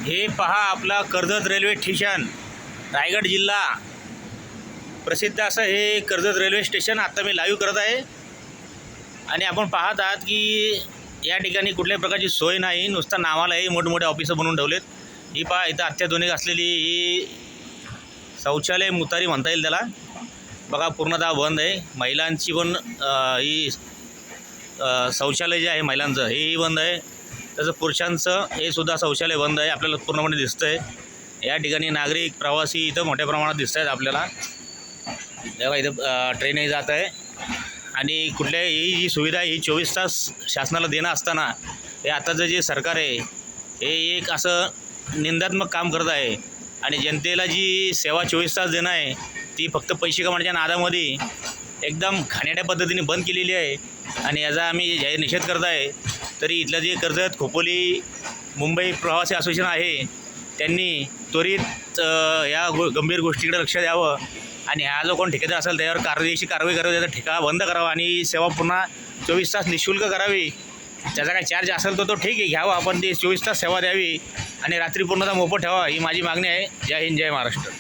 हे पहा आपला कर्जत रेल्वे स्टेशन, रायगड जिल्हा प्रसिद्ध असं हे कर्जत रेल्वे स्टेशन आता मी लाईव्ह करत आहे। आणि आपण पाहत आहात की या ठिकाणी कुठल्याही प्रकारची सोय नाही, नुसता नावालाही मोठमोठे ऑफिसं बनवून ठेवलेत। ही पहा इथं अत्याधुनिक असलेली ही शौचालय मुतारी म्हणता येईल त्याला। बघा पूर्णतः बंद आहे। महिलांची पण ही शौचालय जे आहे महिलांचं हेही बंद आहे, तसं पुरुषांचं हे सुद्धा शौचालय बंद आहे। आपल्याला पूर्णपणे दिसतं आहे। या ठिकाणी नागरिक प्रवासी इथं मोठ्या प्रमाणात दिसत आहेत आपल्याला। तेव्हा इथं ट्रेनही जात आहे आणि कुठल्याही जी सुविधा ही 24 तास शासनाला देणं असताना हे आताचं जे सरकार आहे हे एक असं निंदात्मक काम करत आहे। आणि जनतेला जी सेवा 24 तास देणं आहे ती फक्त पैसे कमवण्याच्या नादामध्ये एकदम घाणेरड्या पद्धतीने बंद केलेली आहे। आणि याचा आम्ही जाहीर निषेध करत आहे। तरी इथलं जे कर्जत खोपोली मुंबई प्रवासी असोसिएशन आहे त्यांनी त्वरित या गंभीर गोष्टीकडे लक्ष द्यावं आणि हा जो कोण ठेकेदार असेल त्यावर कायदेशीर कारवाई करावी, त्याचा ठेका बंद करावा आणि सेवा पुन्हा 24 तास निःशुल्क करावी। त्याचा काही चार्ज असेल तर तो ठीक आहे, घ्यावा, आपण ती 24 तास सेवा द्यावी आणि रात्री पूर्णतः मोफत ठेवा ही माझी मागणी आहे। जय हिंद, जय महाराष्ट्र।